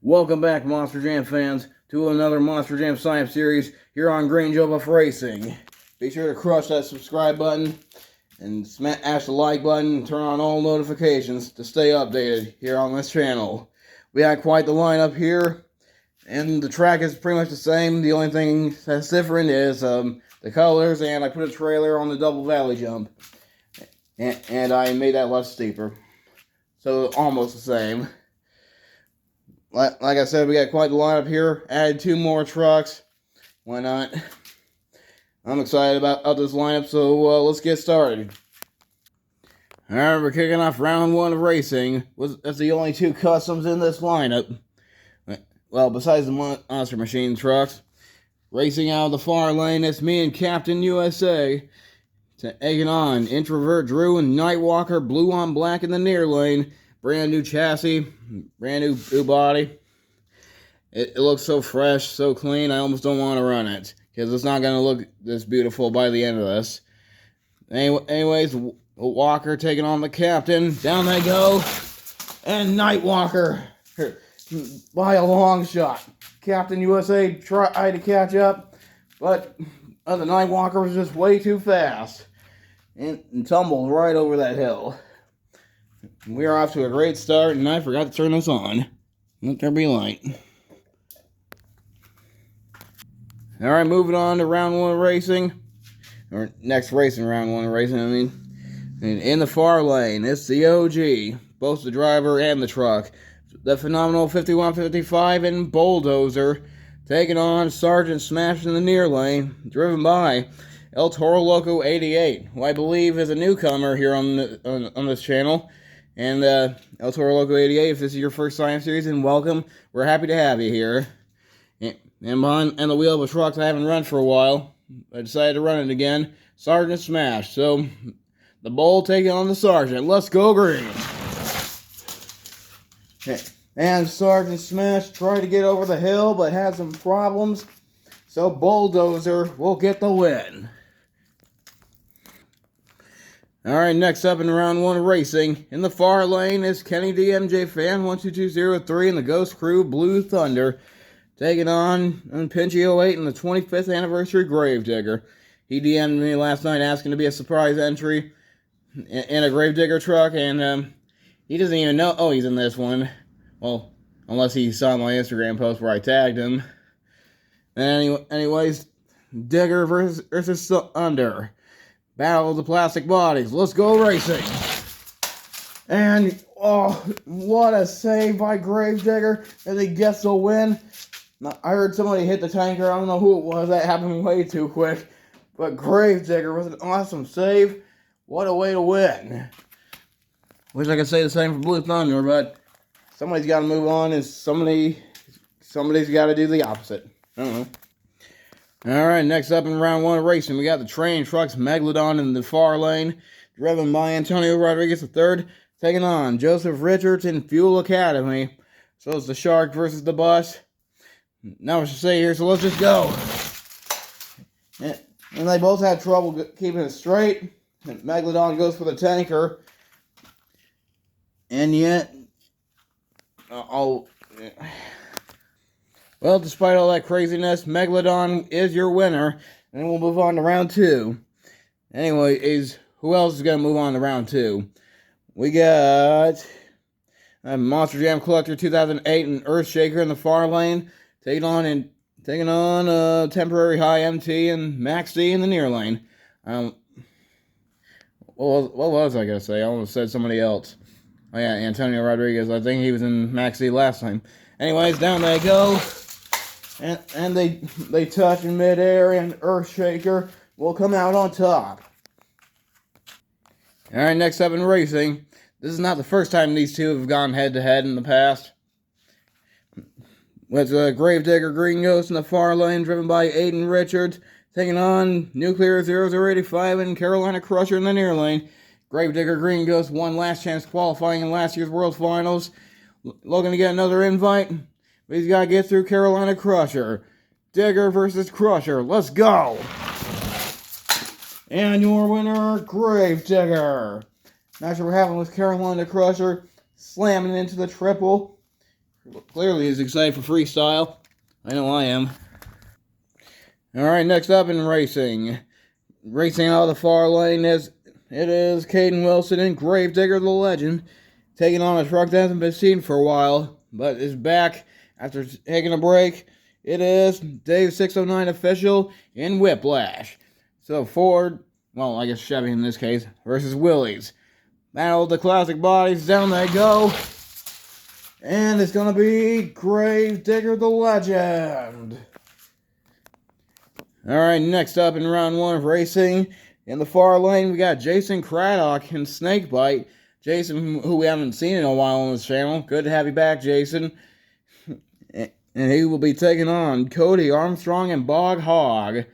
Welcome back, Monster Jam fans, to another Monster Jam Science series here on Green Joe Buff Racing. Be sure to crush that subscribe button and smash the like button and turn on all notifications to stay updated here on this channel. We have quite the lineup here, and the track is pretty much the same. The only thing that's different is the colors, and I put a trailer on the double valley jump, and I made that less steeper, so almost the same. Like I said, we got quite the lineup here. Added 2 more trucks. Why not? I'm excited about this lineup, so let's get started. Alright, we're kicking off round 1 of racing. That's the only 2 customs in this lineup. Well, besides the Monster Machine trucks. Racing out of the far lane, it's me and Captain USA. Taking on Introvert Drew and Nightwalker, blue on black in the near lane. Brand new chassis, brand new body. It looks so fresh, so clean, I almost don't want to run it, because it's not going to look this beautiful by the end of this. Anyways, Walker taking on the Captain. Down they go. And Nightwalker by a long shot. Captain USA tried to catch up, but the Nightwalker was just way too fast and tumbled right over that hill. We are off to a great start, and I forgot to turn this on. Let there be light. Alright, moving on to round 1 racing. Or next racing, round 1 racing, I mean. And in the far lane, it's the OG. Both the driver and the truck. The phenomenal 5155 and Bulldozer. Taking on Sergeant Smash in the near lane. Driven by El Toro Loco 88, who I believe is a newcomer here on this channel. And El Toro Loco 88, if this is your first Science series, then welcome. We're happy to have you here. And behind the wheel of a truck I haven't run for a while, I decided to run it again. Sergeant Smash. So the Bull taking on the Sergeant. Let's go green. And Sergeant Smash tried to get over the hill, but had some problems. So Bulldozer will get the win. Alright, next up in round 1 of racing. In the far lane is Kenny DMJ Fan 12203 and the Ghost Crew Blue Thunder. Taking on Pinchy 08 in the 25th anniversary Gravedigger. He DM'd me last night asking to be a surprise entry in a Gravedigger truck, and he doesn't even know he's in this one. Well, unless he saw my Instagram post where I tagged him. And anyways, Digger versus Thunder. Battle of the Plastic Bodies. Let's go racing. And, oh, what a save by Gravedigger as he gets the win. Now, I heard somebody hit the tanker. I don't know who it was. That happened way too quick. But Gravedigger was an awesome save. What a way to win. Wish I could say the same for Blue Thunder, but somebody's got to move on, and somebody's got to do the opposite. I don't know. Alright, next up in round 1 of racing, we got the train trucks Megalodon in the far lane, driven by Antonio Rodriguez III, taking on Joseph Richards in Fuel Academy. So it's the Shark versus the Bus. Not much to say here, so let's just go. And they both had trouble keeping it straight. And Megalodon goes for the tanker. And yet, well, despite all that craziness, Megalodon is your winner. And we'll move on to round 2. Anyway, who else is going to move on to round 2? We got Monster Jam Collector 2008 and Earthshaker in the far lane. Taking on Temporary High MT and Max D in the near lane. What was I going to say? I almost said somebody else. Oh yeah, Antonio Rodriguez. I think he was in Max D last time. Anyways, down they go. And they touch in midair, and Earthshaker will come out on top. Alright, next up in racing. This is not the first time these two have gone head-to-head in the past. With Gravedigger Green Ghost in the far lane, driven by Aiden Richards, taking on Nuclear 0085 and Carolina Crusher in the near lane. Gravedigger Green Ghost won last chance qualifying in last year's World Finals. Looking to get another invite. But he's got to get through Carolina Crusher. Digger versus Crusher. Let's go. And your winner, Gravedigger. Not sure what happened with Carolina Crusher slamming into the triple. Clearly he's excited for freestyle. I know I am. Alright, next up in racing. Racing out of the far lane it is Caden Wilson and Gravedigger the Legend, taking on a truck that hasn't been seen for a while, but is back after taking a break. It is Dave 609 Official in Whiplash. So Ford, well, I guess Chevy in this case, versus Willys. Battle of the classic bodies, down they go. And it's going to be Gravedigger the Legend. Alright, next up in round 1 of racing, in the far lane, we got Jason Craddock and Snakebite. Jason, who we haven't seen in a while on this channel. Good to have you back, Jason. And he will be taking on Cody Armstrong and Bog Hog.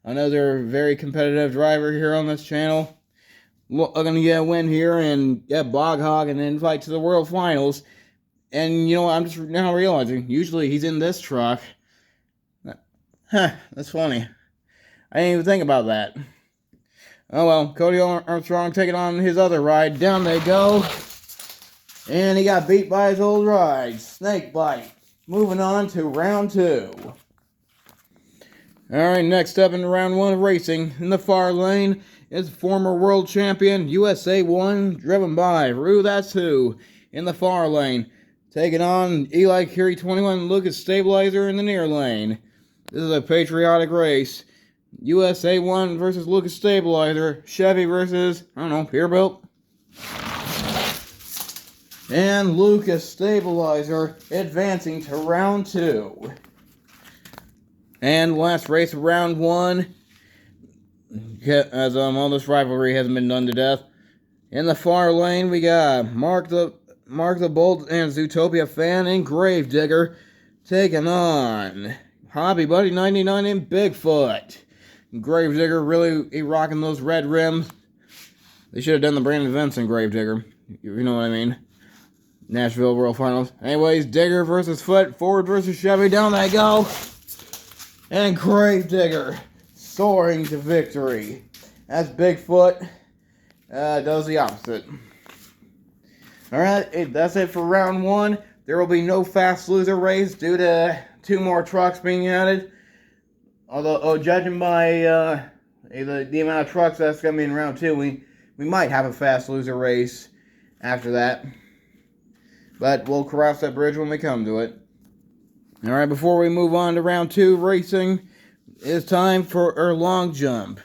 Another very competitive driver here on this channel. Looking to get a win here and get Bog Hog and then fight to the World Finals. And you know what, I'm just now realizing, usually he's in this truck. Huh, that's funny. I didn't even think about that. Oh well, Cody Armstrong taking on his other ride. Down they go. And he got beat by his old ride, Snakebite. Moving on to round 2. Alright, next up in round 1 of racing, in the far lane, is former world champion USA 1, driven by Rue That's Who, in the far lane. Taking on Eli Curie 21 Lucas Stabilizer in the near lane. This is a patriotic race. USA 1 versus Lucas Stabilizer. Chevy versus, I don't know, Peterbilt. And Lucas Stabilizer advancing to round 2. And last race of round 1. As all this rivalry hasn't been done to death. In the far lane, we got Mark the Bolt and Zootopia Fan and Gravedigger taking on Hobby Buddy 99 and Bigfoot. Gravedigger really rocking those red rims. They should have done the Brandon Vincent Gravedigger. You know what I mean. Nashville World Finals. Anyways, Digger versus Foot. Ford versus Chevy. Down they go. And Gravedigger soaring to victory. As Bigfoot does the opposite. Alright, that's it for round 1. There will be no fast loser race due to 2 more trucks being added. Although, judging by the amount of trucks that's going to be in round 2, we might have a fast loser race after that. But we'll cross that bridge when we come to it. Alright, before we move on to round 2 racing, it's time for our long jump.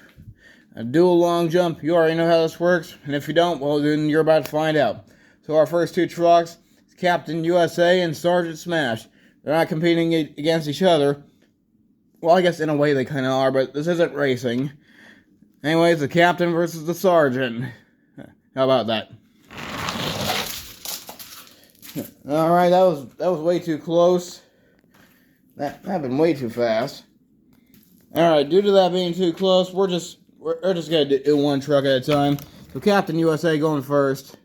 A dual long jump. You already know how this works. And if you don't, well, then you're about to find out. So our first 2 trucks is Captain USA and Sergeant Smash. They're not competing against each other. Well, I guess in a way they kind of are, but this isn't racing. Anyways, the Captain versus the Sergeant. How about that? Alright, that was way too close. That happened way too fast. Alright, due to that being too close, we're just gonna do 1 truck at a time. So Captain USA going first.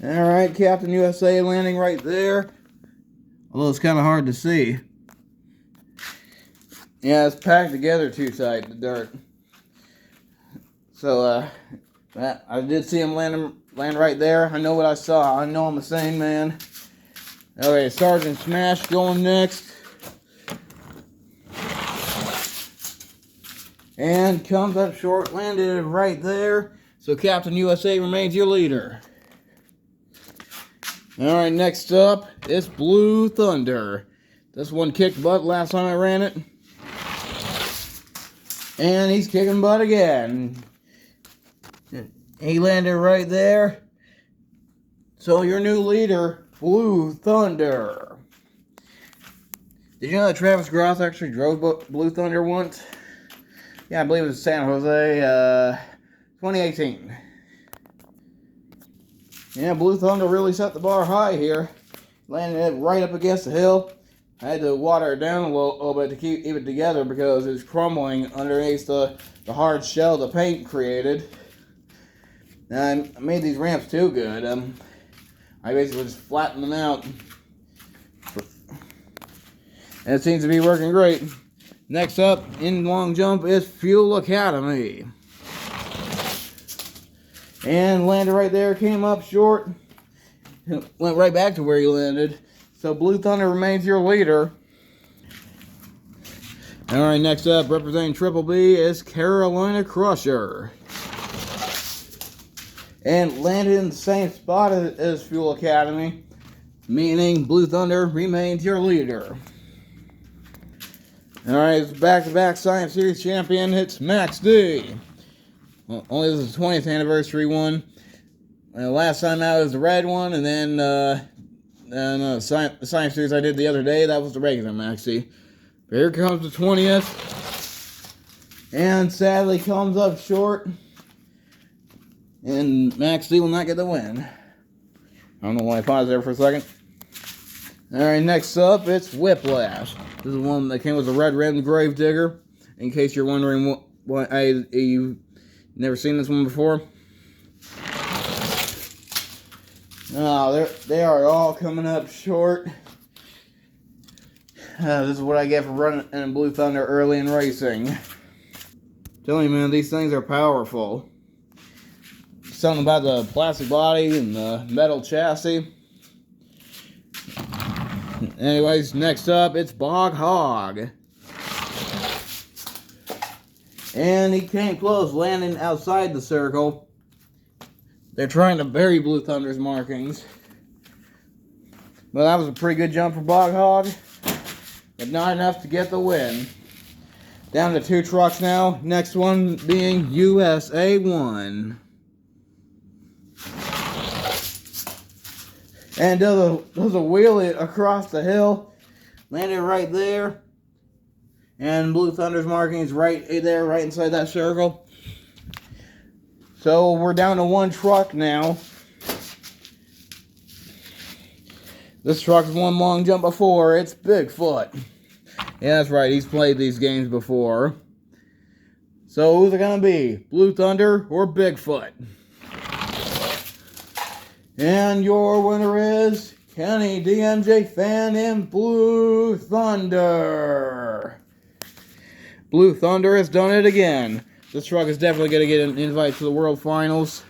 Alright, Captain USA landing right there. Although it's kind of hard to see. Yeah, it's packed together too tight, the dirt. So, I did see him land right there. I know what I saw. I know I'm a sane man. Okay, Sergeant Smash going next. And comes up short, landed right there. So Captain USA remains your leader. Alright, next up is Blue Thunder. This one kicked butt last time I ran it. And he's kicking butt again. He landed right there. So your new leader, Blue Thunder. Did you know that Travis Groth actually drove Blue Thunder once? Yeah, I believe it was San Jose, 2018. Yeah, Blue Thunder really set the bar high here. Landed it right up against the hill. I had to water it down a little bit to keep it together because it was crumbling underneath the hard shell the paint created. And I made these ramps too good. I basically just flattened them out. And it seems to be working great. Next up in long jump is Fuel Academy. And landed right there, came up short. Went right back to where he landed. So Blue Thunder remains your leader. Alright, next up, representing Triple B is Carolina Crusher. And landed in the same spot as Fuel Academy, meaning Blue Thunder remains your leader. Alright, it's back-to-back Science Series champion. It's Max D. Well, only this is the 20th anniversary one. Last time out was the red one, and then the Science Series I did the other day, that was the regular Max D. But here comes the 20th. And sadly comes up short. And Max D will not get the win. I don't know why I paused there for a second. Alright, next up, it's Whiplash. This is one that came with a red rimmed Gravedigger. In case you're wondering what you've never seen this one before. Oh, they are all coming up short. This is what I get for running in Blue Thunder early in racing. Tell you, man, these things are powerful. Something about the plastic body and the metal chassis. Anyways, next up, it's Bog Hog. And he came close, landing outside the circle. They're trying to bury Blue Thunder's markings. Well, that was a pretty good jump for Bog Hog, but not enough to get the win. Down to 2 trucks now. Next one being USA 1. And does a wheelie across the hill. Landed right there. And Blue Thunder's markings right there, right inside that circle. So we're down to 1 truck now. This truck's one long jump before. It's Bigfoot. Yeah, that's right. He's played these games before. So who's it going to be? Blue Thunder or Bigfoot? And your winner is Kenny DMJ Fan and Blue Thunder. Blue Thunder has done it again. This truck is definitely going to get an invite to the World Finals.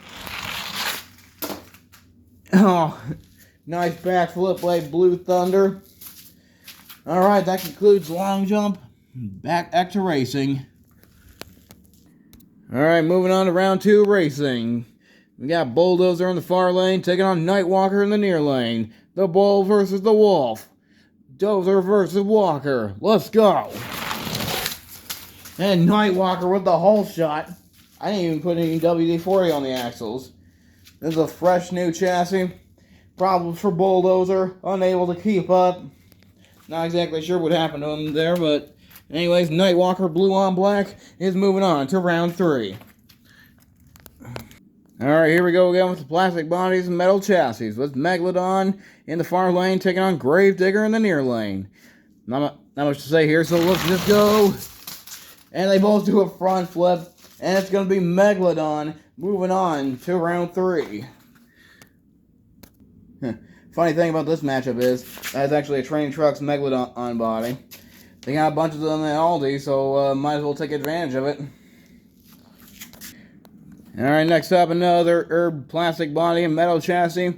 Oh, nice backflip by Blue Thunder. Alright, that concludes long jump. Back to racing. Alright, moving on to round 2 racing. We got Bulldozer in the far lane taking on Nightwalker in the near lane. The Bull versus the Wolf. Dozer versus Walker. Let's go. And Nightwalker with the whole shot. I didn't even put any WD-40 on the axles. This is a fresh new chassis. Problems for Bulldozer. Unable to keep up. Not exactly sure what happened to him there, but anyways, Nightwalker blue on black is moving on to round 3. Alright, here we go again with the plastic bodies and metal chassis. With Megalodon in the far lane taking on Gravedigger in the near lane. Not much to say here, so let's just go. And they both do a front flip. And it's going to be Megalodon moving on to round 3. Funny thing about this matchup is, that's actually a Training Trucks Megalodon body. They got a bunch of them at Aldi, so might as well take advantage of it. Alright, next up, another plastic body and metal chassis,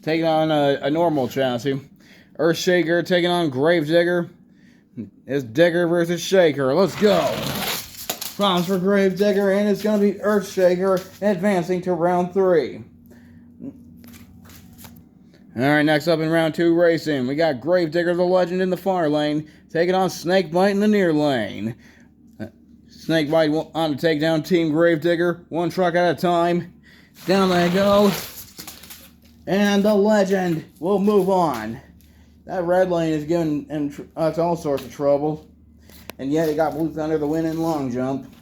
taking on a normal chassis. Earthshaker taking on Gravedigger. It's Digger versus Shaker. Let's go! Problems for Gravedigger, and it's going to be Earthshaker advancing to round 3. Alright, next up in round 2 racing, we got Gravedigger the Legend in the far lane, taking on Snakebite in the near lane. Snakebite on to take down Team Gravedigger, 1 truck at a time. Down they go. And the Legend will move on. That red lane is giving him all sorts of trouble. And yet it got Blue Thunder the win in long jump.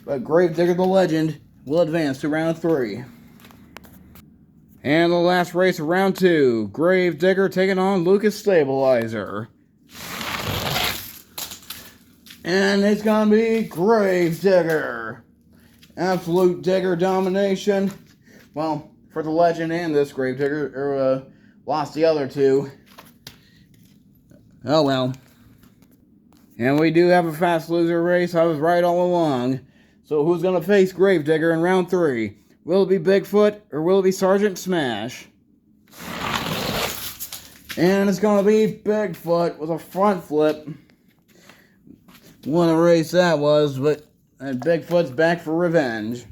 But Gravedigger the Legend will advance to round 3. And the last race of round 2. Gravedigger taking on Lucas Stabilizer. And it's going to be Gravedigger. Absolute Digger domination. Well, for the Legend and this Gravedigger, lost the other 2. Oh well. And we do have a fast loser race. I was right all along. So who's going to face Gravedigger in round 3? Will it be Bigfoot or will it be Sergeant Smash? And it's going to be Bigfoot with a front flip. What a race that was, but Bigfoot's back for revenge.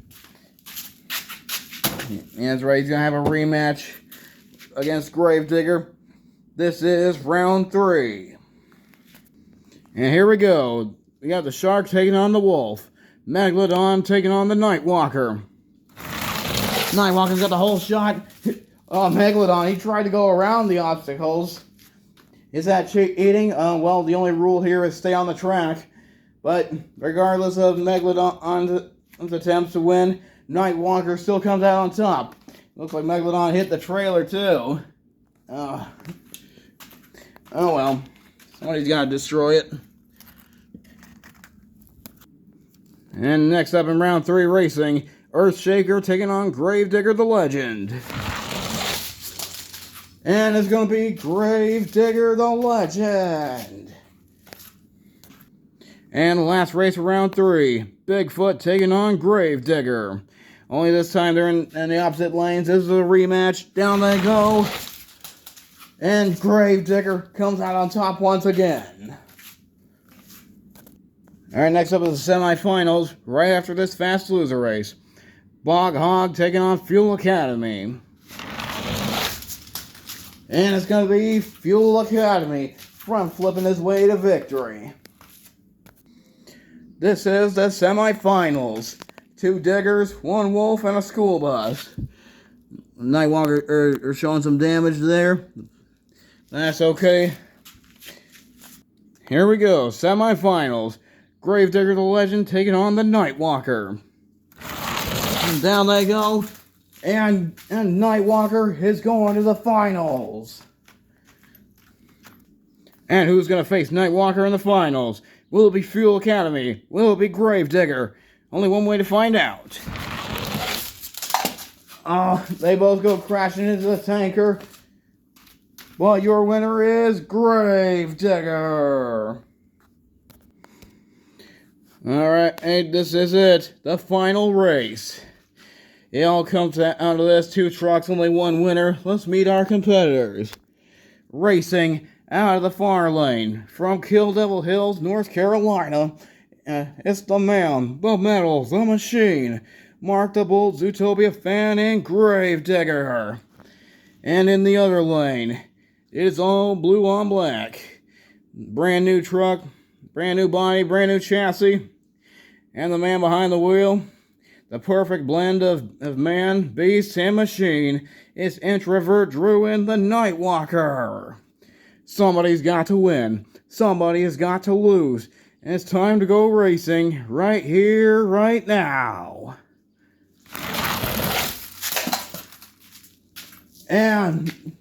And that's right, he's going to have a rematch against Gravedigger. This is round 3. And here we go. We got the Shark taking on the Wolf. Megalodon taking on the Nightwalker. Nightwalker's got the whole shot. Oh, Megalodon, he tried to go around the obstacles. Is that cheating? Well, the only rule here is stay on the track. But regardless of Megalodon's attempts to win, Nightwalker still comes out on top. Looks like Megalodon hit the trailer too. Oh well. Somebody's got to destroy it. And next up in round 3 racing, Earthshaker taking on Gravedigger the Legend. And it's going to be Gravedigger the Legend. And the last race of round 3, Bigfoot taking on Gravedigger. Only this time they're in the opposite lanes. This is a rematch. Down they go. And Gravedigger comes out on top once again. Alright, next up is the semifinals, right after this fast loser race. Bog Hog taking on Fuel Academy. And it's going to be Fuel Academy front flipping his way to victory. This is the semifinals. 2 diggers, 1 wolf, and a school bus. Nightwalker are showing some damage there. That's okay. Here we go, semifinals. Gravedigger the Legend taking on the Nightwalker. And down they go. And Nightwalker is going to the finals. And who's going to face Nightwalker in the finals? Will it be Fuel Academy? Will it be Gravedigger? Only one way to find out. Oh, they both go crashing into the tanker. Well, your winner is Gravedigger. Alright, hey, this is it. The final race. It all comes out of this. 2 trucks, only 1 winner. Let's meet our competitors. Racing out of the far lane from Kill Devil Hills, North Carolina. It's the man, the metal, the machine, Mark the Bold Zootopia fan, and Gravedigger. And in the other lane, it's all blue on black. Brand new truck, brand new body, brand new chassis. And the man behind the wheel, the perfect blend of man, beast, and machine, is Introvert Drew and the Nightwalker. Somebody's got to win. Somebody has got to lose. And it's time to go racing right here, right now. And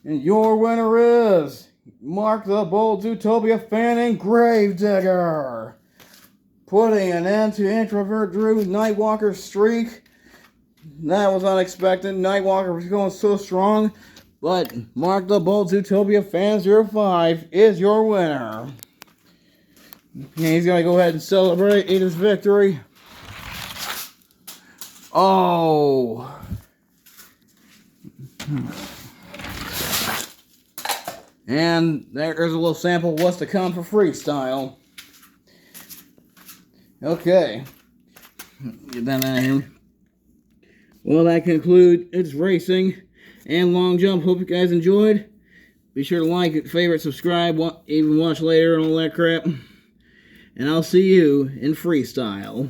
your winner is Mark the Bold Zootopia fan and Gravedigger. Putting an end to Introvert Drew's Nightwalker streak. That was unexpected. Nightwalker was going so strong. But Mark the Bold Zootopia fan 05 is your winner. And he's going to go ahead and celebrate his victory. Oh. And there's a little sample of what's to come for freestyle. Okay. Get that out of here. Well, that concludes its racing and long jump. Hope you guys enjoyed. Be sure to like, favorite, subscribe, even watch later and all that crap. And I'll see you in freestyle.